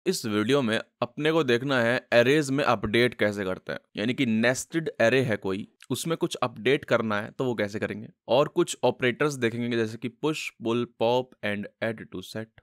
इस वीडियो में अपने को देखना है एरेज में अपडेट कैसे करते हैं, यानी कि नेस्टेड एरे है कोई, उसमें कुछ अपडेट करना है तो वो कैसे करेंगे। और कुछ ऑपरेटर्स देखेंगे जैसे कि push, pull, pop and add to set.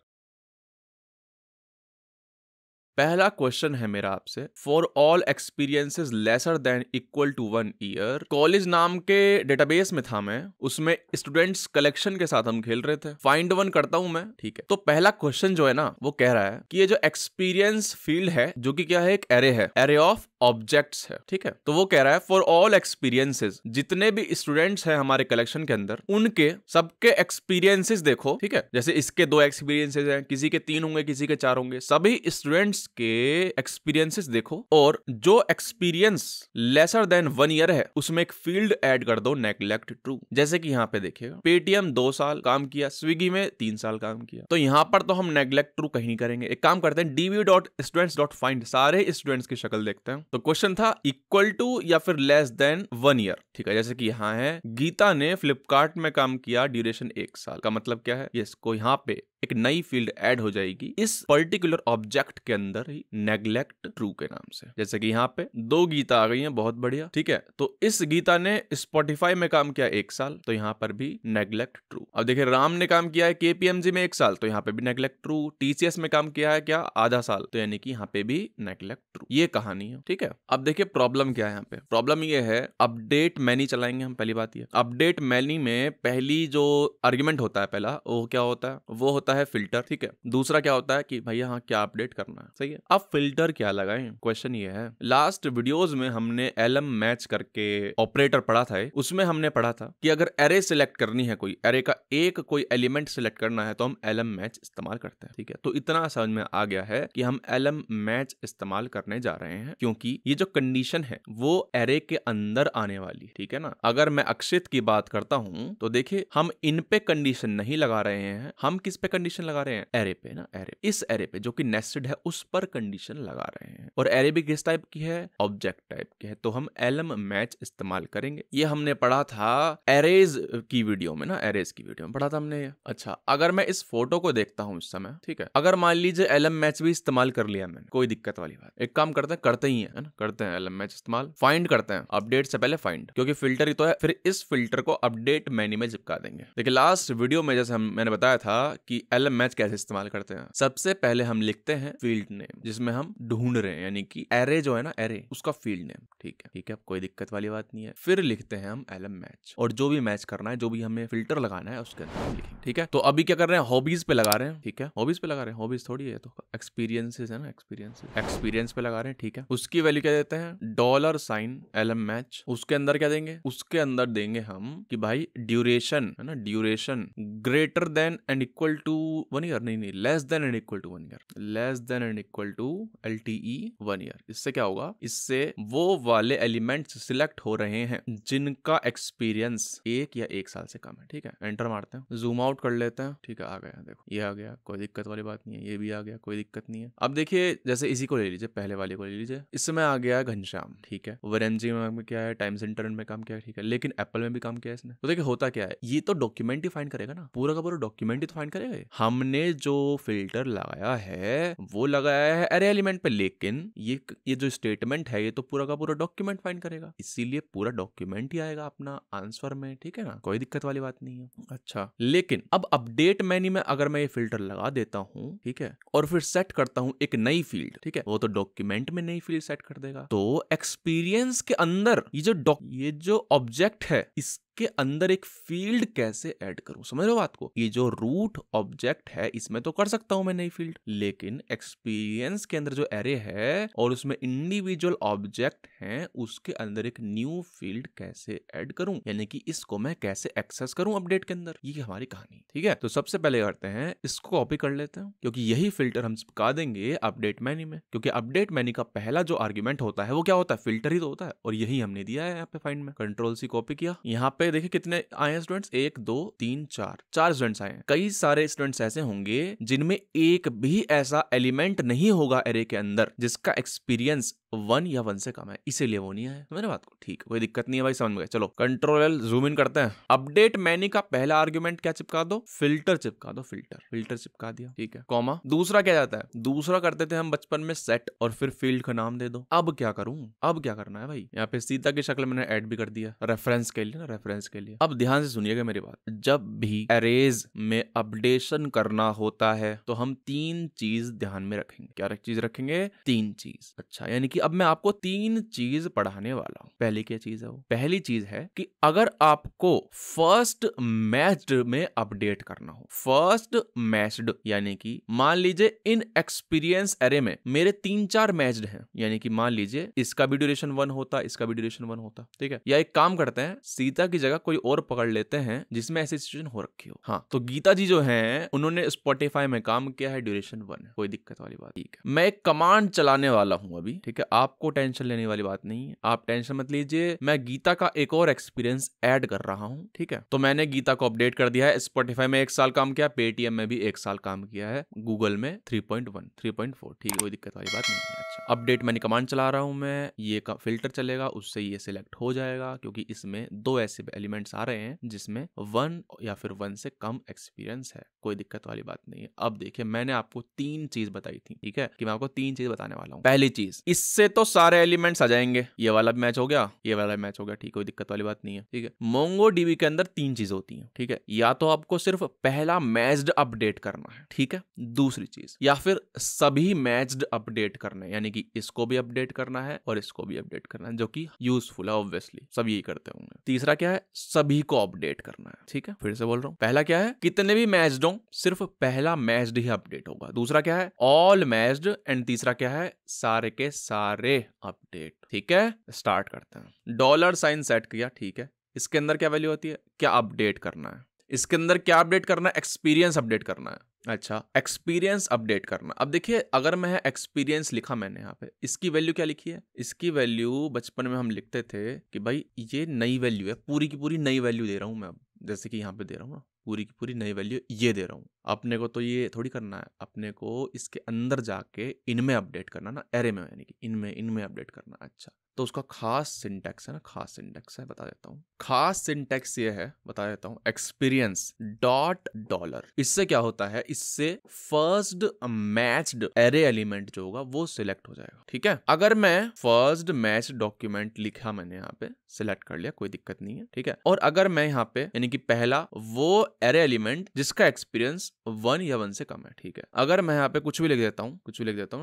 पहला क्वेश्चन है मेरा आपसे, for all experiences lesser than equal to 1 year. College नाम के डेटाबेस में था मैं, उसमें स्टूडेंट्स कलेक्शन के साथ हम खेल रहे थे। फाइंड वन करता हूं मैं, ठीक है। तो पहला क्वेश्चन जो है ना, वो कह रहा है कि ये जो एक्सपीरियंस फील्ड है, जो कि क्या है, एक एरे है, एरे ऑफ ऑब्जेक्ट्स है, ठीक है। तो वो कह रहा है फॉर ऑल एक्सपीरियंसेस, जितने भी स्टूडेंट्स हैं हमारे कलेक्शन के अंदर, उनके सबके एक्सपीरियंसेस देखो, ठीक है। जैसे इसके 2 एक्सपीरियंसेस हैं, किसी के 3 होंगे, किसी के 4 होंगे, सभी स्टूडेंट्स के एक्सपीरियंसेस देखो, और जो एक्सपीरियंस लेसर देन 1 ईयर है उसमें एक फील्ड ऐड कर दो, नेग्लेक्ट ट्रू। जैसे कि यहाँ पे देखिएगा, पेटीएम 2 साल काम किया, स्विगी में 3 साल काम किया, तो यहाँ पर तो हम नेग्लेक्ट ट्रू कहीं नहीं करेंगे। एक काम करते हैं, db.students.find सारे स्टूडेंट्स की शक्ल देखते हैं। तो क्वेश्चन था इक्वल टू या फिर लेस देन 1 ईयर, ठीक है। जैसे कि यहाँ है, गीता ने फ्लिपकार्ट में काम किया, ड्यूरेशन 1 साल का मतलब क्या है, इसको यहाँ पे एक नई फील्ड ऐड हो जाएगी इस पर्टिकुलर ऑब्जेक्ट के अंदर ही, नेग्लेक्ट ट्रू के नाम से। जैसे कि यहाँ पे 2 गीता आ गई हैं, बहुत बढ़िया, ठीक है। तो इस गीता ने स्पॉटिफाई में काम किया 1 साल, तो यहाँ पर भी नेग्लेक्ट ट्रू। अब देखिए, राम ने काम किया है केपीएमजी में 1 साल, तो यहाँ पे भी नेग्लेक्ट ट्रू। टीसीएस में काम किया है क्या, आधा साल, तो यानी कि यहाँ पे भी नेग्लेक्ट ट्रू। ये कहानी है, ठीक है। अब देखिए प्रॉब्लम क्या है यहाँ पे। प्रॉब्लम ये है, अपडेट मैनी चलाएंगे हम। पहली बात ये, अपडेट मैनी में पहली जो आर्ग्यूमेंट होता है, पहला वो क्या होता है, वो होता है फिल्टर, ठीक है। दूसरा क्या होता है कि भैया हाँ क्या अपडेट करना है, सही है। अब फिल्टर क्या लगाएं, क्वेश्चन ये है। लास्ट वीडियोस में हमने एलएम मैच करके ऑपरेटर पढ़ा था, उसमें हमने पढ़ा था कि अगर एरे सिलेक्ट करनी है, कोई एरे का एक कोई एलिमेंट सिलेक्ट करना है, तो हम एलएम मैच इस्तेमाल करते हैं, ठीक है। तो इतना समझ में आ गया है कि हम एलएम मैच इस्तेमाल करने जा रहे हैं, क्योंकि ये जो कंडीशन है वो एरे के अंदर आने वाली, ठीक है ना। अगर मैं अक्षित की बात करता हूं तो देखिए, हम इन पे कंडीशन नहीं लगा रहे हैं, हम किस पे कंडीशन लगा रहे हैं, एरे पे ना, एरे, इस एरे पे जो कि नेस्टेड है उस पर कंडीशन लगा रहे हैं। और एरे भी किस टाइप की है, ऑब्जेक्ट टाइप की है, तो हम एलएम मैच इस्तेमाल करेंगे। ये हमने पढ़ा था एरेज की वीडियो में ना, एरेज की वीडियो में पढ़ा था हमने ये। अच्छा, अगर मैं इस फोटो को देखता हूं इस समय, ठीक है, अगर मान लीजिए एलएम मैच भी इस्तेमाल कर लिया मैंने, कोई दिक्कत वाली बात। एक काम करते हैं, करते ही है ना, करते हैं एलएम मैच इस्तेमाल, फाइंड करते हैं, अपडेट से पहले फाइंड, क्योंकि फिल्टर ही तो है। फिर इस फिल्टर को अपडेट मेन्यू में चिपका देंगे। देखिए लास्ट वीडियो में जैसे मैंने बताया था कि एलएम मैच कैसे इस्तेमाल करते हैं। सबसे पहले हम लिखते हैं फील्ड नेम, जिसमें हम ढूंढ रहे हैं, यानी कि एरे जो है ना, एरे, उसका फील्ड नेम, ठीक है, ठीक है, कोई दिक्कत वाली बात नहीं है। फिर लिखते हैं हम एलएम मैच, और जो भी मैच करना है, जो भी हमें फिल्टर लगाना है उसके अंदर लिखेंगे, ठीक है। तो अभी क्या कर रहे हैं, हॉबीज पे लगा रहे हैं, ठीक है, हॉबीज पे लगा रहे हैं, हॉबीज थोड़ी है, तो एक्सपीरियंसेस है ना, एक्सपीरियंस पे लगा रहे हैं, ठीक है। उसकी वैल्यू क्या देते हैं, $साइन एलएम मैच। उसके अंदर क्या देंगे, उसके अंदर देंगे हम कि भाई ड्यूरेशन है ना, duration greater than and equal to 1 year, नहीं, less than and equal to 1 year, less than and equal to LTE 1 year. इससे क्या होगा, इससे वो वाले एलिमेंट्स सिलेक्ट हो रहे हैं जिनका एक्सपीरियंस 1 या 1 साल से कम है, ठीक है। एंटर मारते हैं, जूम आउट कर लेते हैं, ठीक है, आ गया, देखो ये आ गया, कोई दिक्कत वाली बात नहीं है। ये भी आ गया, कोई दिक्कत नहीं है। अब देखिए, जैसे इसी को ले लीजिए, पहले वाले को ले लीजिए, इसमें आ गया घनश्याम, ठीक है। वरेंजी में क्या है, टाइम्स इंटरनेट में काम किया है, ठीक है, लेकिन एप्पल में भी काम किया है इसने। तो देखिए होता क्या है, ये तो डॉक्यूमेंट ही फाइंड करेगा ना, पूरा का पूरा डॉक्यूमेंट ही तो फाइंड करेगा। हमने जो फिल्टर लगाया है वो लगाया है एरे एलिमेंट पे, लेकिन ये जो स्टेटमेंट है ये तो पूरा का पूरा डॉक्यूमेंट फाइंड करेगा, इसीलिए पूरा डॉक्यूमेंट ही आएगा अपना आंसर में, ठीक है ना, कोई दिक्कत वाली बात नहीं है। अच्छा, लेकिन अब अपडेट मेन्यू में अगर मैं ये फिल्टर लगा देता हूं, ठीक है, और फिर सेट करता हूं एक नई फील्ड, ठीक है, वो तो डॉक्यूमेंट में नई फील्ड सेट कर देगा। तो एक्सपीरियंस के अंदर ये जो ऑब्जेक्ट है, इसके अंदर एक फील्ड कैसे ऐड करूं, समझ रहे हो बात को। ये जो रूट ऑब्जेक्ट है इसमें तो कर सकता हूं मैं नई फील्ड, लेकिन एक्सपीरियंस के अंदर जो एरे है और उसमें इंडिविजुअल ऑब्जेक्ट हैं, उसके अंदर एक न्यू फील्ड कैसे ऐड करूं, यानी कि इसको मैं कैसे एक्सेस करूं अपडेट के अंदर, ये हमारी कहानी, ठीक है। तो सबसे पहले करते हैं, इसको कॉपी कर लेते हैं, क्योंकि यही फिल्टर हम चिपका देंगे अपडेट मेन्यू में, क्योंकि अपडेट मेन्यू का पहला जो आर्गुमेंट होता है वो क्या होता है, फिल्टर ही तो होता है, और यही हमने दिया है यहाँ पे फाइंड में। Ctrl+C कॉपी किया, यहाँ पे देखिए कितने आए हैं स्टूडेंट्स, 1 2 3 4 स्टूडेंट्स आए हैं। कई सारे स्टूडेंट्स ऐसे होंगे जिनमें एक भी ऐसा एलिमेंट नहीं होगा एरे के अंदर जिसका एक्सपीरियंस 1 या 1 से कम है, इसीलिए वो नहीं आया। मेरे बात को ठीक है, कोई दिक्कत नहीं है भाई, समझ में गए। चलो कंट्रोल एल जूम इन करते हैं। अपडेट मैनी का पहला आर्गुमेंट क्या चिपका दो, फिल्टर चिपका दो, फिल्टर चिपका दिया, ठीक है। कॉमा दूसरा क्या जाता है, दूसरा करते थे हम बचपन में सेट और फिर फील्ड का नाम दे दो। अब क्या करूं, अब क्या करना है भाई, यहाँ पे सीता की शक्ल मैंने ऐड भी कर दिया रेफरेंस के लिए ना, रेफरेंस के लिए। अब ध्यान से सुनिएगा मेरी बात, जब भी अरेज में अपडेशन करना होता है तो हम 3 चीज ध्यान में रखेंगे। क्या चीज रखेंगे, 3 चीज। अच्छा, यानी कि अब मैं आपको 3 चीज पढ़ाने वाला हूं। पहली क्या चीज है वो, पहली चीज है कि अगर आपको फर्स्ट मैच्ड में अपडेट करना हो, फर्स्ट मैच्ड यानी कि मान लीजिए इन एक्सपीरियंस एरे में मेरे 3-4 मैच्ड हैं, यानी कि मान लीजिए इसका भी ड्यूरेशन 1 होता, इसका भी ड्यूरेशन 1 होता, ठीक है। या एक काम करते हैं, सीता की जगह कोई और पकड़ लेते हैं जिसमें ऐसी सिचुएशन हो रखी हो। हाँ, तो गीता जी जो हैं उन्होंने स्पॉटिफाई में काम किया है, ड्यूरेशन 1 है, कोई दिक्कत वाली बात, ठीक है। मैं एक कमांड चलाने वाला हूं अभी, ठीक है, आपको टेंशन लेने वाली बात नहीं है, आप टेंशन मत लीजिए। मैं गीता का एक और एक्सपीरियंस ऐड कर रहा हूं, ठीक है। तो मैंने गीता को अपडेट कर दिया है, स्पॉटिफाई में 1 साल काम किया, पेटीएम में भी 1 साल काम किया है, गूगल में 3.1 3.4, ठीक है, कोई दिक्कत वाली बात नहीं है। अच्छा, अपडेट मैंने कमांड चला रहा हूं मैं, ये का फिल्टर चलेगा, उससे ये सिलेक्ट हो जाएगा क्योंकि इसमें 2 ऐसे एलिमेंट्स आ रहे हैं जिसमें 1 या फिर 1 से कम एक्सपीरियंस है, कोई दिक्कत वाली बात नहीं है। अब देखिए मैंने आपको 3 चीज बताई थी, ठीक है, कि मैं आपको 3 चीज बताने वाला हूं। पहली चीज, इससे तो सारे एलिमेंट्स आ जाएंगे, ये वाला भी मैच हो गया, ये वाला भी मैच हो गया, ठीक, कोई दिक्कत वाली बात नहीं है, ठीक है। मोंगोडीबी के अंदर 3 चीज होती हैं, ठीक है, या तो आपको सिर्फ पहला मैच्ड अपडेट करना है, ठीक है, दूसरी चीज, या फिर सभी मैच्ड अपडेट करना है, यानी कि इसको भी अपडेट करना है और इसको भी अपडेट करना है, जो कि यूजफुल है, ऑब्वियसली सब यही करते होंगे। तीसरा क्या है, सभी को अपडेट करना है, ठीक है, फिर से बोल रहा हूं, पहला क्या है, कितने भी मैच्ड हो सिर्फ पहला मैच्ड ही अपडेट होगा, दूसरा क्या है, ऑल मैच्ड, एंड तीसरा क्या है, सारे के सारे अपडेट, ठीक है। स्टार्ट करते हैं, $साइन सेट किया, ठीक है, इसके अंदर क्या वैल्यू होती है, क्या अपडेट करना है, इसके अंदर क्या अपडेट करना है, एक्सपीरियंस अपडेट करना है। अच्छा, एक्सपीरियंस अपडेट करना। अब देखिए अगर मैं एक्सपीरियंस लिखा मैंने यहाँ पे, इसकी वैल्यू क्या लिखी है, इसकी वैल्यू बचपन में हम लिखते थे कि भाई ये नई वैल्यू है, पूरी की पूरी नई वैल्यू दे रहा हूं मैं, अब जैसे कि यहाँ पे दे रहा हूँ ना, पूरी की पूरी नई वैल्यू ये दे रहा हूँ। अपने को तो ये थोड़ी करना है, अपने को इसके अंदर जाके इनमें अपडेट करना ना, एरे में, यानी कि इनमें अपडेट करना। अच्छा, तो उसका खास सिंटैक्स है ना, खास सिंटैक्स है, बता देता हूँ। खास सिंटैक्स ये है, बता देता हूँ, एक्सपीरियंस $। इससे क्या होता है, इससे फर्स्ट मैच्ड एरे एलिमेंट जो होगा वो सिलेक्ट हो जाएगा, ठीक है। अगर मैं फर्स्ट मैच डॉक्यूमेंट लिखा मैंने यहाँ पे, सिलेक्ट कर लिया, कोई दिक्कत नहीं है, ठीक है। और अगर मैं यहाँ पे यानी कि पहला वो एरे एलिमेंट जिसका एक्सपीरियंस 1 या 1 से कम है, ठीक है। अगर मैं यहाँ पे कुछ भी लिख देता हूँ,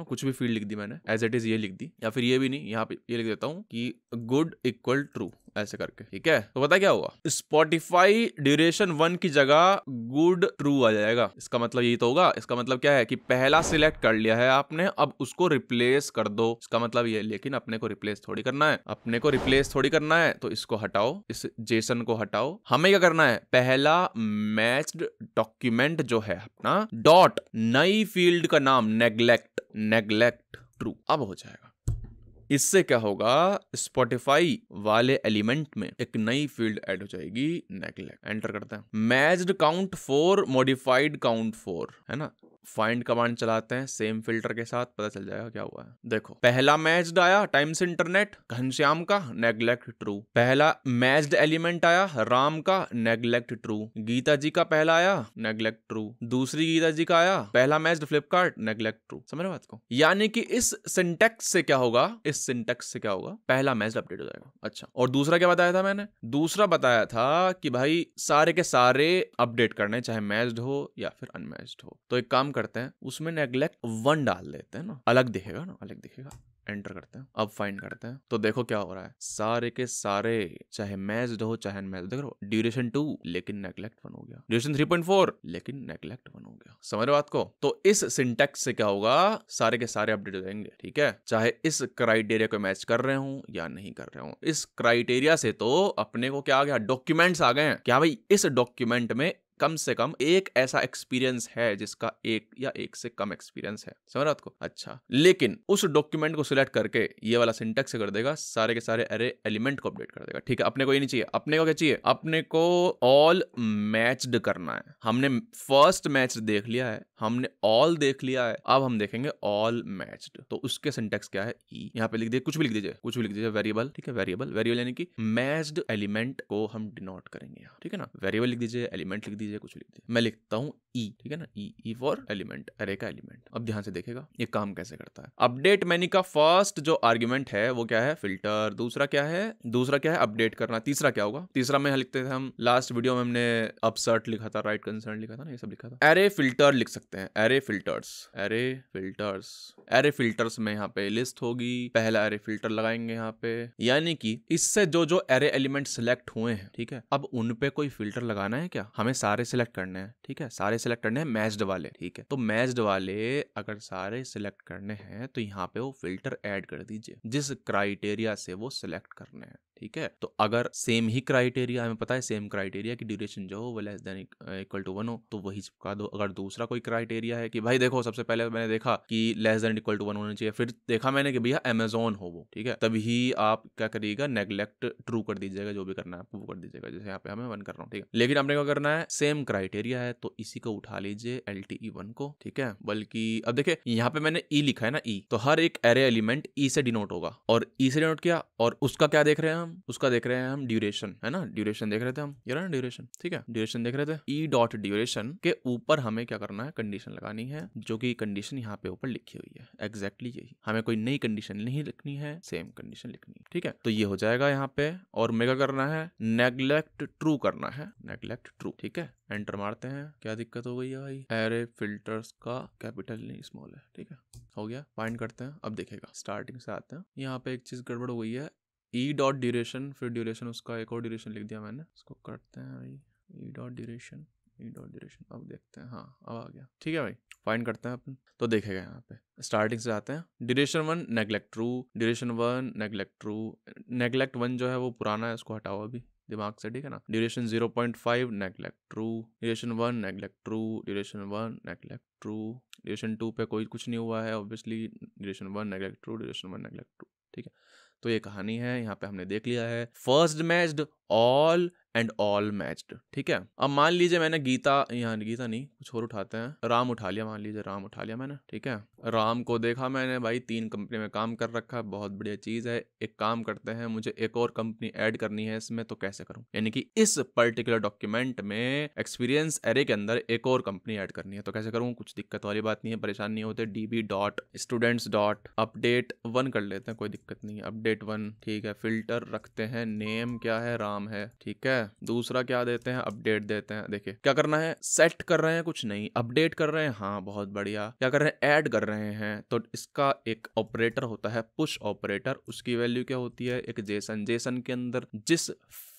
कुछ भी फील्ड लिख दी मैंने, एज इट इज ये लिख दी, या फिर ये भी नहीं, यहाँ पे ये लिख देता हूँ कि गुड इक्वल ट्रू, ऐसे करके, ठीक है। तो पता क्या होगा, स्पॉटिफाई ड्यूरेशन 1 की जगह गुड ट्रू आ जाएगा। इसका मतलब यही तो होगा, इसका मतलब क्या है कि पहला सिलेक्ट कर लिया है आपने, अब उसको रिप्लेस कर दो, इसका मतलब ये। लेकिन अपने को रिप्लेस थोड़ी करना है, तो इसको हटाओ, इस जेसन को हटाओ, हमें क्या करना है, पहला मैच्ड डॉक्यूमेंट जो है अपना, डॉट नई फील्ड का नाम नेग्लेक्ट ट्रू, अब हो जाएगा। इससे क्या होगा, स्पॉटिफाई वाले एलिमेंट में एक नई फील्ड ऐड हो जाएगी, नेग्लेक्ट। एंटर करते हैं, मैच्ड काउंट 4 मॉडिफाइड काउंट 4, है ना। फाइंड कमांड चलाते हैं सेम फिल्टर के साथ, पता चल जाएगा क्या हुआ है। देखो पहला मैच्ड आया टाइम्स इंटरनेट घनश्याम का, नेग्लेक्ट ट्रू। पहला मैच्ड एलिमेंट आया राम का, नेग्लेक्ट ट्रू। गीता जी का पहला आया, नेग्लेक्ट ट्रू। दूसरी गीता जी का आया, पहला मैच्ड फ्लिपकार्ट, नेग्लेक्ट ट्रू। समझ रहे बात को, यानी कि इस सिंटैक्स से क्या होगा, पहला मैच्ड अपडेट हो जाएगा। अच्छा, और दूसरा क्या बताया था मैंने, दूसरा बताया था कि भाई सारे के सारे अपडेट करने, चाहे मैच्ड हो या फिर अनमैच्ड हो। तो एक काम करते हैं, उसमें नेग्लेक्ट 1 डाल देते हैं ना, अलग दिखेगा। एंटर करते हैं, अब फाइंड करते हैं, तो देखो क्या हो रहा है, सारे के सारे चाहे मैच्ड हो चाहे अनमैच्ड, देखो ड्यूरेशन 2 लेकिन नेग्लेक्ट 1 हो गया, ड्यूरेशन 3.4 लेकिन नेग्लेक्ट 1 हो गया। समझ रहे बात को। तो इस सिंटैक्स से क्या होगा, सारे के सारे अपडेट हो जाएंगे, ठीक है, चाहे इस क्राइटेरिया को मैच कर रहे हूं या नहीं कर रहे हूं। इस क्राइटेरिया से तो अपने को क्या आ गया, डॉक्यूमेंट्स आ गए हैं, क्या भाई इस डॉक्यूमेंट में कम से कम एक ऐसा एक्सपीरियंस है जिसका एक या एक से कम एक्सपीरियंस है। समझ रहे हो आपको? अच्छा, लेकिन उस डॉक्यूमेंट को सिलेक्ट करके ये वाला सिंटेक्स कर देगा, सारे के सारे अरे एलिमेंट को अपडेट कर देगा। ठीक है, अपने को ये नहीं चाहिए, अपने को क्या चाहिए? अपने को ऑल मैच्ड करना है। हमने फर्स्ट मैच देख लिया है, हमने ऑल देख लिया है, अब हम देखेंगे ऑल मैच्ड। तो उसके सिंटेक्स क्या है? ई। यहाँ पे लिख दीजिए, कुछ भी लिख दीजिए, कुछ भी लिख दीजिए, वेरिएबल। ठीक है, वेरिएबल, वेरिएबल यानी कि मैच्ड एलिमेंट को हम डिनोट करेंगे यहाँ। ठीक है ना, वेरिएबल लिख दीजिए, एलिमेंट लिख दीजिए, कुछ लिख दीजिए। मैं लिखता हूँ ई। ठीक है ना, ई फॉर एलिमेंट, अरे का एलिमेंट। अब ध्यान से देखेगा ये काम कैसे करता है। अपडेट मेन्यू का फर्स्ट जो आर्गुमेंट है वो क्या है? फिल्टर। दूसरा क्या है? दूसरा क्या है? अपडेट करना। तीसरा क्या होगा? तीसरा में लिखते थे हम लास्ट वीडियो में, हमने अपसर्ट लिखा था, राइट कंसर्न लिखा था ना, ये सब लिखा था। एरे फिल्टर लिख सकते हैं, array filters, array filters. Array filters में यहाँ पे लिस्ट होगी, पहला एरे फिल्टर लगाएंगे यहाँ पे, यानी कि इससे जो जो एरे एलिमेंट सिलेक्ट हुए हैं, ठीक है, अब उन पे कोई फिल्टर लगाना है क्या? हमें सारे सिलेक्ट करने हैं। ठीक है, सारे सिलेक्ट करने हैं मैच्ड वाले। ठीक है, तो मैच्ड वाले अगर सारे सिलेक्ट करने हैं तो यहाँ पे वो फिल्टर ऐड कर दीजिए जिस क्राइटेरिया से वो सिलेक्ट करने हैं। ठीक है, तो अगर सेम ही क्राइटेरिया, हमें पता है सेम क्राइटेरिया की ड्यूरेशन जो हो वो लेस देन इक्वल टू 1 हो, तो वही चिपका दो। अगर दूसरा कोई क्राइटेरिया है कि भाई देखो, सबसे पहले मैंने देखा कि लेस देन इक्वल टू 1 होना चाहिए, फिर देखा मैंने कि भैया अमेजोन हो वो, ठीक है, तभी आप क्या करिएगा? नेग्लेक्ट ट्रू कर दीजिएगा, जो भी करना है आपको वो कर दीजिएगा। जैसे यहाँ पे हमें 1 कर रहा हूँ, ठीक है, लेकिन आपने क्या करना है? सेम क्राइटेरिया है तो इसी को उठा लीजिए, LTE1 को। ठीक है, बल्कि अब देखिए यहाँ पे मैंने ई लिखा है ना, ई, तो हर एक एरे एलिमेंट ई से डिनोट होगा, और ई से डिनोट किया, और उसका क्या देख रहे हैं हम? उसका देख रहे हैं हम ड्यूरेशन, है ना, ड्यूरेशन देख रहे थे हम, ये रहा ना ड्यूरेशन। ठीक है, ड्यूरेशन देख रहे थे। ई डॉट ड्यूरेशन के ऊपर हमें क्या करना है? कंडीशन लगानी है, जो कि कंडीशन यहाँ पे ऊपर लिखी हुई है, एग्जैक्टली यही। हमें कोई नई कंडीशन नहीं लिखनी है, सेम कंडीशन लिखनी है। ठीक है, तो ये हो जाएगा यहाँ पे, और मेगा करना है नेग्लेक्ट ट्रू करना है, नेग्लेक्ट ट्रू। ठीक है, एंटर मारते हैं। क्या दिक्कत हो गई है भाई? एरे फिल्टर्स का कैपिटल नहीं स्मॉल है। ठीक है, हो गया, फाइंड करते हैं। अब देखेगा, स्टार्टिंग से आते हैं। यहाँ पे एक चीज गड़बड़ हो गई है, ई डॉट ड्यूरेशन, फिर ड्यूरेशन उसका एक और ड्यूरेशन लिख दिया मैंने, इसको करते हैं भाई, E dot duration, E dot duration. अब देखते हैं, हाँ अब आ गया। ठीक है भाई, फाइंड करते हैं अपन, तो देखेगा यहाँ पे स्टार्टिंग से आते हैं। Duration 1 neglect true, duration 1 neglect true, neglect 1 जो है वो पुराना है, उसको हटाओ अभी दिमाग से। ठीक है ना, duration 0.5 neglect true, duration 1 neglect true, duration 1 neglect true, duration 2 पे कोई कुछ नहीं हुआ है obviously, duration 1 neglect true, duration 1 neglect true. ठीक है, तो ये कहानी है, यहाँ पे हमने देख लिया है first matched, all and all matched. ठीक है, अब मान लीजिए मैंने गीता, यहाँ गीता नहीं कुछ और उठाते हैं, राम उठा लिया, मान लीजिए राम उठा लिया मैंने। ठीक है, राम को देखा मैंने, भाई 3 कंपनी में काम कर रखा है, बहुत बढ़िया चीज है। एक काम करते हैं, मुझे एक और कंपनी ऐड करनी है इसमें, तो कैसे करूं? यानी कि इस पर्टिकुलर डॉक्यूमेंट में एक्सपीरियंस एरे के अंदर एक और कंपनी ऐड करनी है, तो कैसे करूं? कुछ दिक्कत वाली बात नहीं है, परेशान नहीं होते। db dot students dot update 1 कर लेते हैं, कोई दिक्कत नहीं है, अपडेट 1। ठीक है, फिल्टर रखते हैं, नेम क्या है? राम है। ठीक है, दूसरा क्या देते हैं? अपडेट देते हैं। देखिए क्या करना है, सेट कर रहे हैं, कुछ नहीं, अपडेट कर रहे हैं, हाँ बहुत बढ़िया। क्या कर रहे हैं? ऐड कर रहे हैं, तो इसका एक ऑपरेटर होता है पुश ऑपरेटर, उसकी वैल्यू क्या होती है? एक जेसन। जेसन के अंदर जिस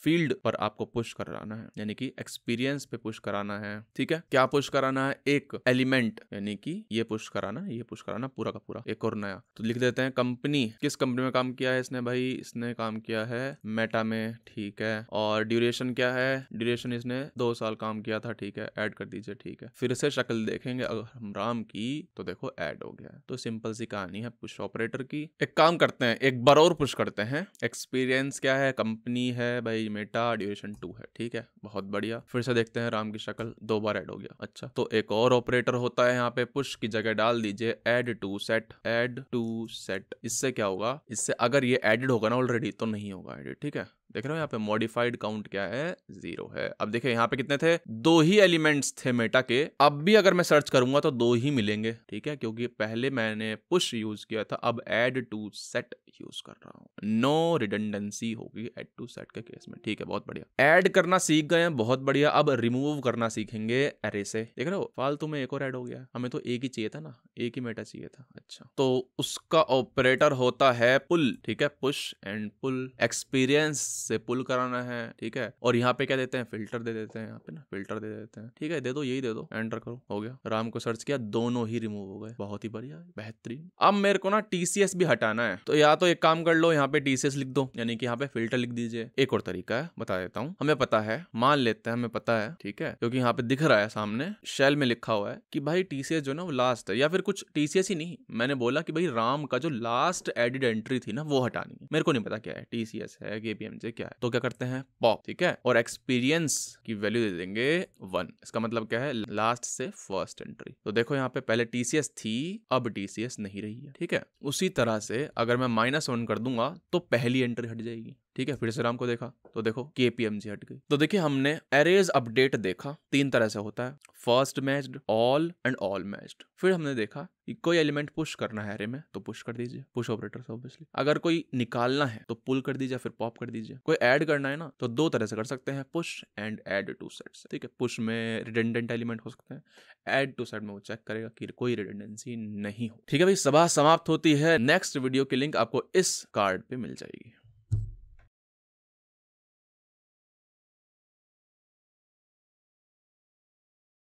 फील्ड पर आपको पुश कराना है, यानी कि एक्सपीरियंस पे पुश कराना है। ठीक है, क्या पुश कराना है? एक एलिमेंट, यानी कि ये पुश कराना, ये पुश कराना पूरा का पूरा, एक और नया। तो लिख देते हैं कंपनी, किस कंपनी में काम किया है इसने? भाई इसने काम किया है मेटा में। ठीक है, और ड्यूरेशन क्या है? ड्यूरेशन इसने 2 साल काम किया था। ठीक है, ऐड कर दीजिए। ठीक है, फिर से शक्ल देखेंगे अगर हम राम की, तो देखो ऐड हो गया है। तो सिंपल सी कहानी है पुश ऑपरेटर की। एक काम करते हैं, एक बार और पुश करते हैं। एक्सपीरियंस क्या है? कंपनी है भाई मेटा, ड्यूरेशन 2 है। ठीक है, बहुत बढ़िया। फिर से देखते हैं, राम की शक्ल 2 बार ऐड हो गया। अच्छा, तो एक और ऑपरेटर होता है यहाँ पे, पुश की जगह डाल दीजिए add to set, add to set. इससे क्या होगा? इससे अगर ये एडिड होगा ना ऑलरेडी, तो नहीं होगा एडिड। ठीक है, देख रहे हो यहाँ पे मॉडिफाइड काउंट क्या है? 0 है। अब देखिए यहाँ पे कितने थे? 2 ही एलिमेंट्स थे मेटा के। अब भी अगर मैं सर्च करूंगा तो 2 ही मिलेंगे। ठीक है, क्योंकि पहले मैंने पुश यूज किया था, अब ऐड टू सेट यूज कर रहा हूं। नो रिडंडेंसी होगी ऐड टू सेट के केस में। ठीक है, बहुत बढ़िया। ऐड करना सीख गए हैं, बहुत बढ़िया। अब रिमूव करना सीखेंगे एरे से। देख रहे हो, फालतू में एक और ऐड हो गया। हमें तो एक ही चाहिए था ना, एक ही मेटा चाहिए था। अच्छा, तो उसका ऑपरेटर होता है पुल। ठीक है, पुश एंड पुल। एक्सपीरियंस से पुल कराना है, ठीक है। और यहाँ पे क्या देते हैं, फिल्टर दे देते हैं, यहाँ पे ना फिल्टर दे देते हैं, ठीक है। दे दो, यही दे दो, एंटर करो, हो गया। राम को सर्च किया, दोनों ही रिमूव हो गए, बहुत ही बढ़िया, बेहतरीन। अब मेरे को ना TCS भी हटाना है, तो या तो एक काम कर लो, यहाँ पे TCS लिख दो, यानी कि यहाँ पे फिल्टर लिख दीजिए। एक और तरीका है, बता देता हूँ। हमें पता है, मान लेते हैं हमें पता है, ठीक है, क्योंकि यहाँ पे दिख रहा है सामने शेल में लिखा हुआ है कि भाई TCS जो ना वो लास्ट है, या फिर कुछ TCS ही नहीं, मैंने बोला कि भाई राम का जो लास्ट एडिड एंट्री थी ना वो हटानी है। मेरे को नहीं पता क्या है, TCS है, KPMG क्या है, तो क्या करते हैं, पॉप, ठीक है। और एक्सपीरियंस की वैल्यू दे देंगे 1। इसका मतलब क्या है, लास्ट से फर्स्ट एंट्री। तो देखो यहाँ पे पहले TCS थी, अब TCS नहीं रही है, ठीक है। उसी तरह से अगर मैं -1 कर दूंगा तो पहली एंट्री हट जाएगी, ठीक है। फिर से राम को देखा तो देखो KPMG हट गई। तो देखिए हमने एरेज अपडेट देखा, 3 तरह से होता है, first matched, all and all matched. फिर हमने देखा कि कोई एलिमेंट पुश करना है एरे में तो पुश कर दीजिए, पुश ऑपरेटर से ऑब्वियसली। अगर कोई निकालना है तो पुल कर दीजिए, फिर पॉप कर दीजिए। कोई ऐड करना है ना तो 2 तरह से कर सकते हैं, push and add two sets, ठीक है। पुश में रिडंडेंट एलिमेंट हो सकते हैं, ऐड टू सेट में वो चेक करेगा कि कोई रिडंडेंसी नहीं हो, ठीक है भाई। सभा समाप्त होती है। नेक्स्ट वीडियो की लिंक आपको इस कार्ड पे मिल जाएगी।